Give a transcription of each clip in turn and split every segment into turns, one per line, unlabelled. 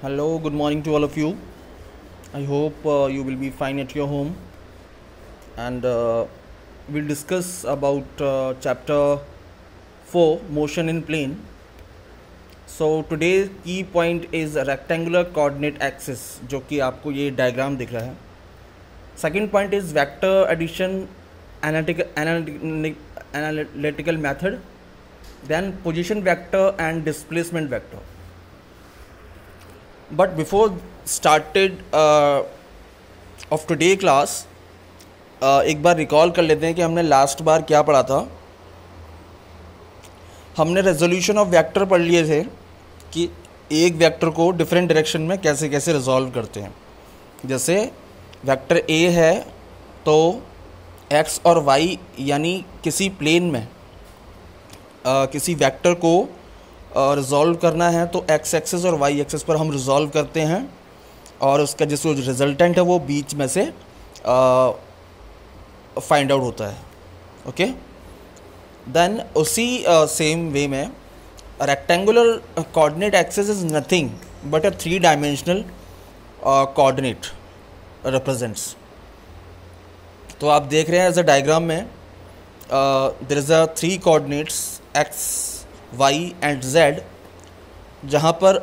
Hello, good morning to all of you. I hope you will be fine at your home, and we'll discuss about chapter 4 motion in plane. So today's key point is a rectangular coordinate axis, जो कि आपको ये diagram दिख रहा है. Second point is vector addition analytical method, then position vector and displacement vector. But before started of today class, एक बार recall कर लेते हैं कि हमने लास्ट बार क्या पढ़ा था. हमने रेजोल्यूशन ऑफ वेक्टर पढ़ लिए थे कि एक वेक्टर को डिफरेंट डायरेक्शन में कैसे कैसे रिजॉल्व करते हैं. जैसे वेक्टर ए है तो एक्स और वाई यानी किसी प्लेन में किसी वेक्टर को रिजॉल्व करना है तो एक्स एक्सेस और वाई एक्सेस पर हम रिजॉल्व करते हैं और उसका जो रिजल्टेंट है वो बीच में से फाइंड आउट होता है. ओके, देन उसी सेम वे में rectangular coordinate axis is nothing but a 3 dimensional coordinate represents. तो आप देख रहे हैं एज अ डायग्राम में there is a 3 coordinates x y and z, जहाँ पर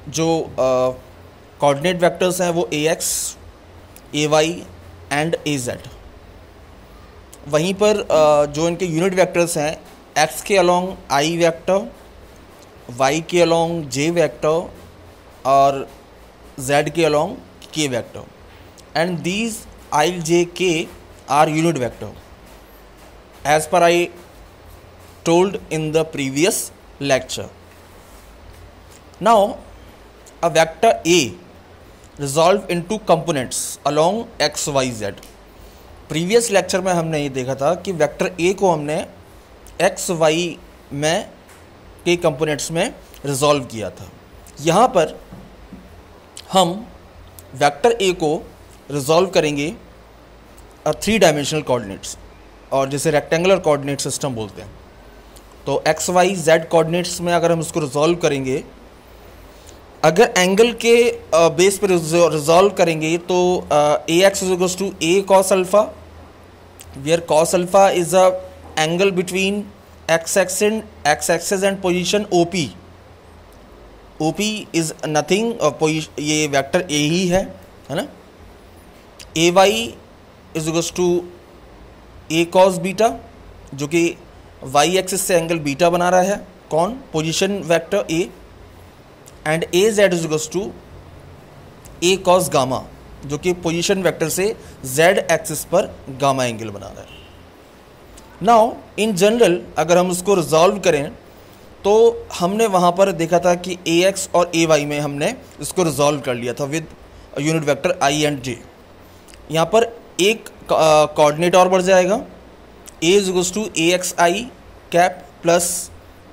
जो कोऑर्डिनेट वेक्टर्स हैं वो a x a y and a z. वहीं पर जो इनके यूनिट वेक्टर्स हैं एक्स के अलोंग आई वेक्टर, वाई के अलोंग जे वेक्टर और जेड के अलोंग के वेक्टर, एंड दीज आई जे के are unit vector as per I told in the previous lecture. Now a vector A resolve into components along x y z. Previous lecture में हमने ये देखा था कि वेक्टर A को हमने x y में के कंपोनेंट्स में रिजॉल्व किया था. यहाँ पर हम वेक्टर A को रिजॉल्व करेंगे 3 डायमेंशनल कोऑर्डिनेट्स, और जिसे रेक्टेंगुलर कोऑर्डिनेट सिस्टम बोलते हैं. तो एक्स वाई जेड कोऑर्डिनेट्स में अगर हम इसको रिजॉल्व करेंगे, अगर एंगल के बेस पर रिजॉल्व करेंगे तो a x is equals to a cos alpha, where cos alpha is a angle between x axis and position o p. O p is nothing, ये वेक्टर ए ही है ना. A y is equals to a cos beta, जो कि y axis से angle beta बना रहा है. कौन? Position vector a. And a z is equals to a cos gamma, जो कि पोजीशन वेक्टर से जेड एक्सिस पर गामा एंगल बना रहा है. नाउ इन जनरल अगर हम उसको रिजॉल्व करें तो हमने वहाँ पर देखा था कि ए एक्स और ए वाई में हमने इसको रिजॉल्व कर लिया था with unit vector i and j. यहाँ पर एक कोऑर्डिनेट और बढ़ जाएगा. A is equals to A x I cap plus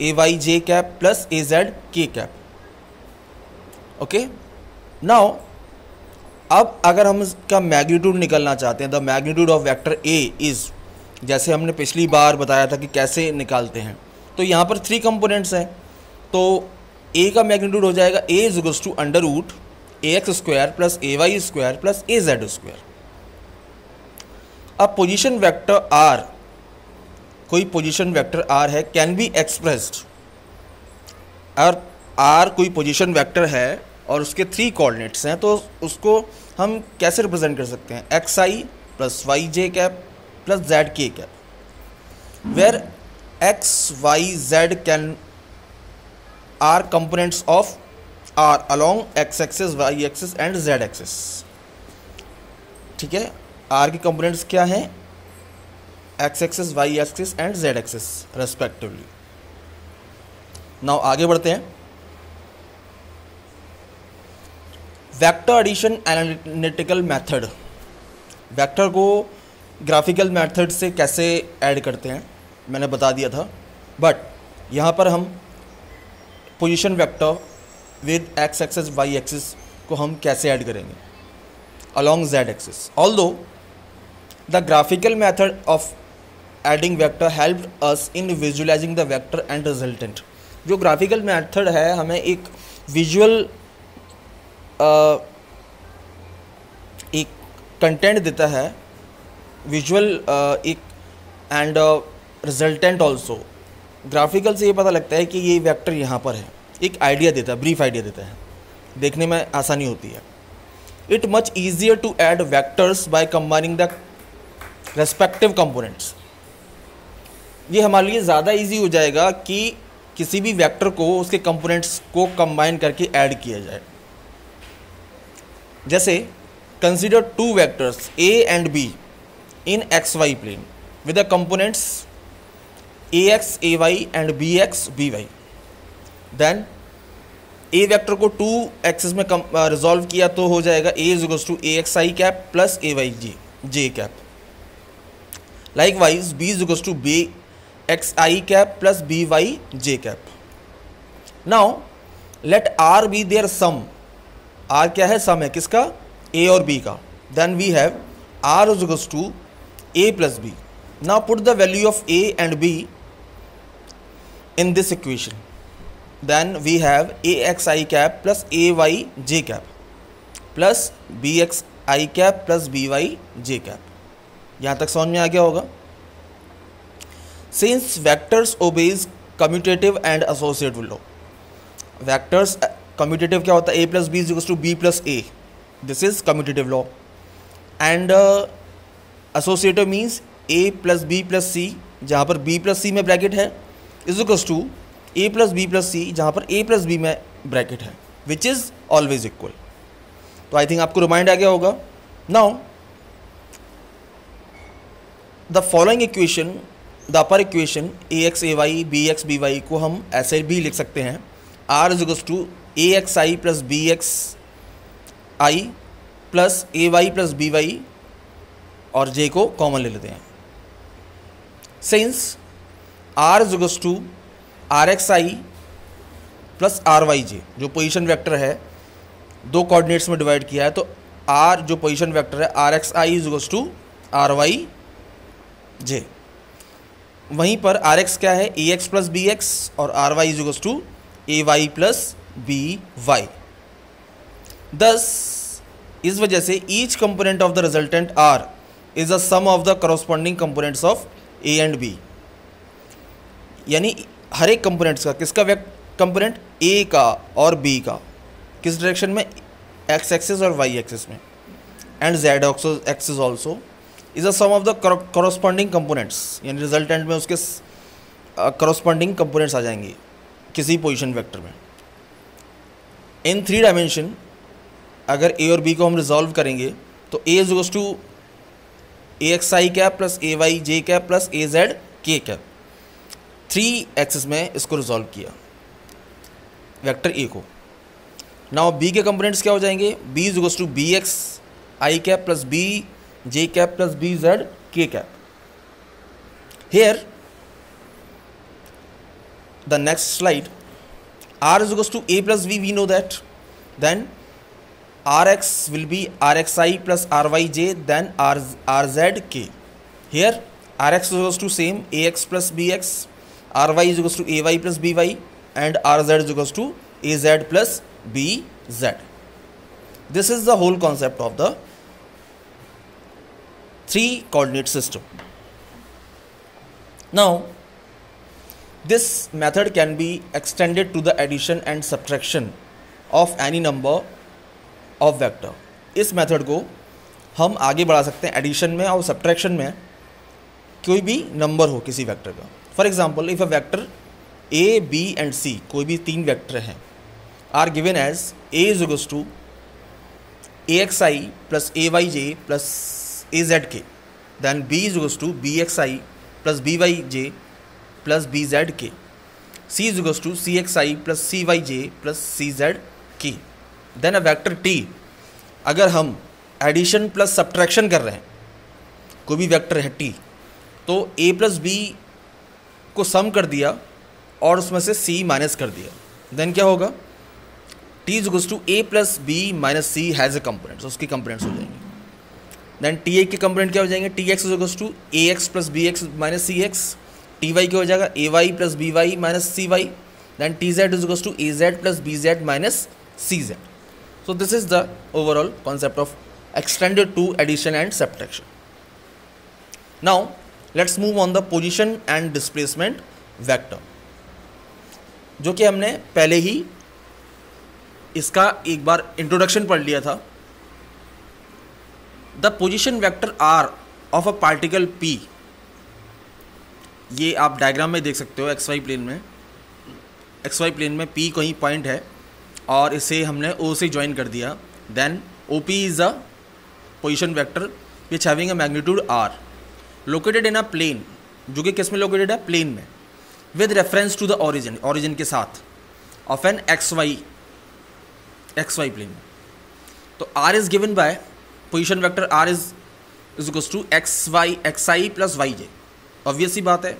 A Y J cap plus A Z के कैप. ओके, नाउ अब अगर हम इसका मैग्नीट्यूड निकलना चाहते हैं, the magnitude of vector A is, जैसे हमने पिछली बार बताया था कि कैसे निकालते हैं, तो यहाँ पर 3 कंपोनेंट्स हैं. तो ए का मैग्नीट्यूड हो जाएगा a is equals to under root a x square plus A y square plus A z square. अब पोजीशन वेक्टर आर, कोई पोजीशन वेक्टर आर है, कैन बी एक्सप्रेस्ड, और आर कोई पोजीशन वेक्टर है और उसके 3 कोऑर्डिनेट्स हैं, तो उसको हम कैसे रिप्रेजेंट कर सकते हैं? X i plus y J cap plus z के cap, where x y z can are components of r along x axis y axis and z axis. ठीक है, आर के कंपोनेंट्स क्या हैं? X axis y axis and z axis respectively. Now आगे बढ़ते हैं. Vector addition analytical method. Vector को graphical method से कैसे ऐड करते हैं मैंने बता दिया था, बट यहाँ पर हम position vector with x axis y axis को हम कैसे ऐड करेंगे along z axis. Although the graphical method of adding vector help us in visualizing the vector and resultant. जो ग्राफिकल मेथड है हमें एक विजुअल एक कंटेंट देता है विजुअल एक एंड रिजल्टेंट ऑल्सो। ग्राफिकल से ये पता लगता है कि ये वेक्टर यहाँ पर है, एक आइडिया देता है, ब्रीफ आइडिया देता है, देखने में आसानी होती है। It much easier to add vectors by combining the respective components. ये हमारे लिए ज़्यादा इजी हो जाएगा कि किसी भी वेक्टर को उसके कंपोनेंट्स को कंबाइन करके ऐड किया जाए। जैसे consider two vectors a and b in xy plane with the components ax ay and bx by। Then a vector को टू एक्सिस में रिजॉल्व किया तो हो जाएगा a is equals to axi cap plus ay j cap. Likewise b is equals to bxi cap plus by j cap. Now let r be their sum. r क्या है? सम है किसका? a और b का। Then we have r is equals to a plus b। Now put the value of a and b in this equation, then we have axi cap plus ay j cap plus bxi cap plus by j cap। यहाँ तक समझ में आ गया होगा। Since vectors obeys commutative and associative law, vectors commutative क्या होता है? a plus b is equals to b plus a, this is commutative law, and associative means a plus b plus c, जहाँ पर b plus c में bracket है, is equals to a plus b plus c, जहाँ पर a plus b में bracket है, which is always equal. तो I think आपको रिमाइंड आ गया होगा। Now the following equation, the upper equation a x a y b x b y को हम ऐसे भी लिख सकते हैं, r is equals to a x i plus b x i plus A y plus b y, और j को common ले लेते हैं। Since r is equals to r x i plus r y j, जो position vector है दो coordinates में divide किया है, तो r जो पोजिशन वेक्टर है r x i is equals to r y j. वहीं पर आर एक्स क्या है? A x plus b x, और r y is equals to a y plus b y. Thus इस वजह से each component of the resultant r is the sum of the corresponding components of a and b। यानी हर एक components का, किसका component? a का और b का, किस डायरेक्शन में? x एक्सिस और y एक्सिस में, and z axis also is a sum of the corresponding components. यानी रिजल्टेंट में उसके करस्पॉन्डिंग कंपोनेंट्स आ जाएंगे किसी पोजीशन वेक्टर में। इन थ्री डायमेंशन अगर a और b को हम रिजॉल्व करेंगे तो a is equals to a x I cap plus A Y J cap plus A Z के कैप। थ्री एक्सिस में इसको रिजॉल्व किया वेक्टर ए को। नाउ बी के कंपोनेंट्स क्या हो जाएंगे? B is equals to b x I cap plus b j cap plus b z के cap. Here the next slide, r is equals to a plus b, we know that, then r x will be r x i plus r y j, then r z k. Here r x is equals to same a x plus b x, r y is equals to a y plus b y, and r z is equals to a z plus b z. This is the whole concept of the three coordinate system. Now this method can be extended to the addition and subtraction of any number of vector. इस method को हम आगे बढ़ा सकते हैं addition में और subtraction में, कोई भी नंबर हो किसी वेक्टर का। For example if a vector a b and c, कोई भी तीन वेक्टर हैं, are given as a is equals to a x i plus A Y j plus A Z k, then b is equals to b x i plus b y j plus b z k, c is equals to c x i plus c y j plus c z k. Then a vector T, अगर हम addition plus subtraction कर रहे हैं, कोई भी vector है T, तो ए plus B को सम कर दिया और उसमें से सी माइनस कर दिया, देन क्या होगा? T is equals to a plus b minus c has a components, उसकी कंपोनेंट्स हो जाएंगे। देन टी ए के कंपोनेंट क्या हो जाएंगे? T x is equals to a x plus b x minus c x, t y क्या हो जाएगा? A y plus b y minus c y, then t z is equals to a z plus b z minus c z. So this is the overall concept of extended to addition and subtraction. Now let's move on the position and displacement vector, जो कि हमने पहले ही इसका एक बार introduction पढ़ लिया था. The position vector r of a particle p, ये आप डायग्राम में देख सकते हो. एक्स वाई प्लेन में पी कोई पॉइंट है और इसे हमने ओ से ज्वाइन कर दिया. Then o p is a position vector which having a magnitude r, located in a plane, जो कि किस में लोकेटेड है, प्लेन में, with reference to the origin के साथ of an x y plane. तो r is given by position vector r is equals to x i plus y j. Obvious सी बात है,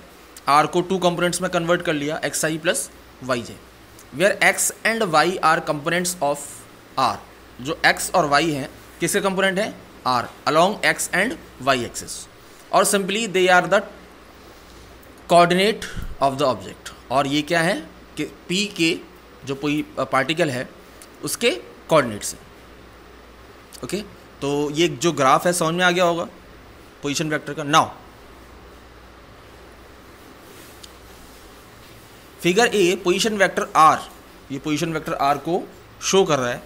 आर को टू कंपोनेंट्स में कन्वर्ट कर लिया, x i plus y j, where x and y are components of r. जो x और y हैं किसके कंपोनेंट हैं, r, along x and y axis, और simply they are the coordinate of the object. और ये क्या है कि पी के जो कोई पार्टिकल है उसके कोऑर्डिनेट्स हैं. ओके, तो ये जो ग्राफ है समझ में आ गया होगा पोजीशन वेक्टर का. Now figure a position vector r, ये पोजीशन वेक्टर आर को शो कर रहा है.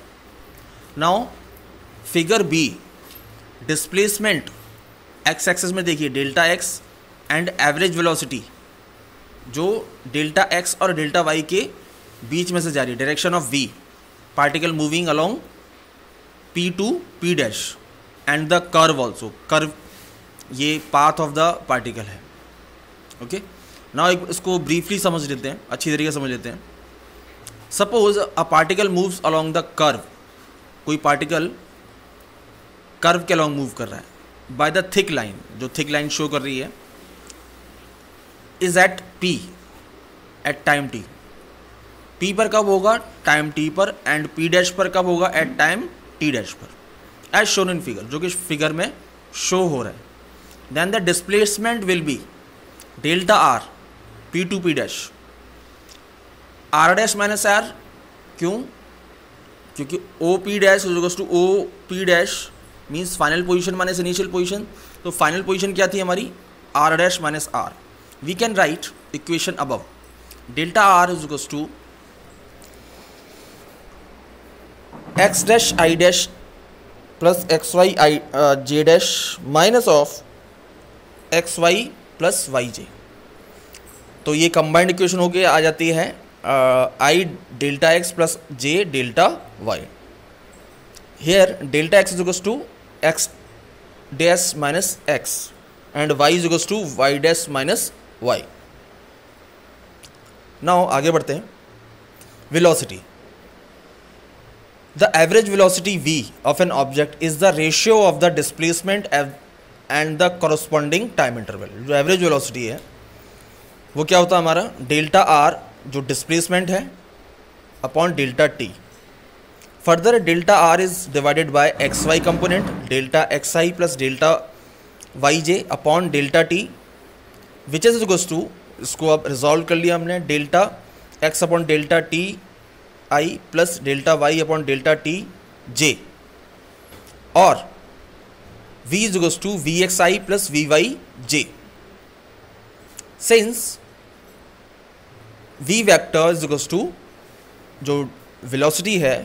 Now figure b displacement x axis में देखिए delta x and average velocity, जो डेल्टा एक्स और डेल्टा वाई के बीच में से जा रही है, direction of v, particle moving along p to p dash and the curve also, curve ये पाथ ऑफ द पार्टिकल है. ओके, नाउ इसको ब्रीफली समझ लेते हैं, अच्छी तरीके से समझ लेते हैं. Suppose a particle moves along the curve, कोई पार्टिकल कर्व के अलोंग मूव कर रहा है बाय द थिक लाइन, जो थिक लाइन शो कर रही है, is at p at time t. P पर कब होगा, टाइम टी पर, एंड पी डैश पर कब होगा, एट टाइम टी डैश पर, एज शोन इन फिगर, जो कि फिगर में शो हो रहा है. Then the displacement will be delta r p to p dash, r dash minus r. क्यों, क्योंकि o p dash is to o p dash means final position minus initial position. तो final position क्या थी हमारी, r dash minus r. We can write equation above, delta r is equals to x dash i dash plus x y i j dash minus of x Y plus y j. तो ये combined equation होके आ जाती है i delta x plus j delta y. Here delta x is equals to x dash minus x and y is equals to y dash minus y. Now आगे बढ़ते हैं. Velocity, the average velocity v of an object is the ratio of the displacement and the corresponding time interval. जो average velocity है वो क्या होता है हमारा, डेल्टा आर जो डिस्प्लेसमेंट है upon delta t. Further delta r is divided by x y component, delta x i plus delta y j upon delta t, which is equals to, इसको अब रिजॉल्व कर लिया हमने, delta x upon delta t i plus delta y upon delta t j, और v is equals to v x i plus v y j. Since v vector is equals to जो velocity है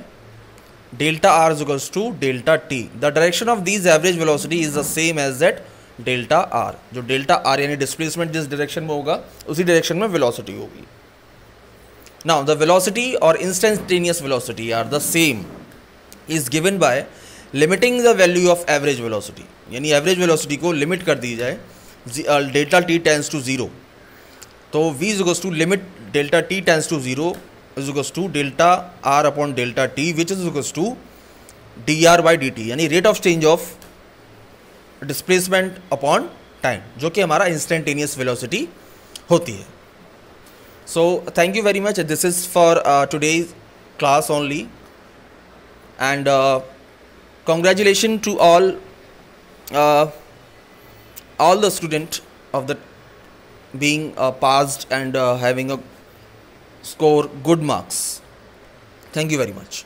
delta r is equals to delta t, the direction of these average velocity is the same as that delta r. जो delta r यानी displacement जिस direction में होगा उसी direction में velocity होगी. Now the velocity or instantaneous velocity are the same is given by limiting the value of average velocity. यानी average velocity को limit कर दी जाए delta t tends to 0. तो v is equals to limit delta t tends to 0 is equals to delta r upon delta t which is equals to dr by dt, यानी rate of change of displacement upon time, जो कि हमारा instantaneous velocity होती है. So thank you very much. This is for today's class only, and congratulations to all the student of the being passed and having a score good marks. Thank you very much.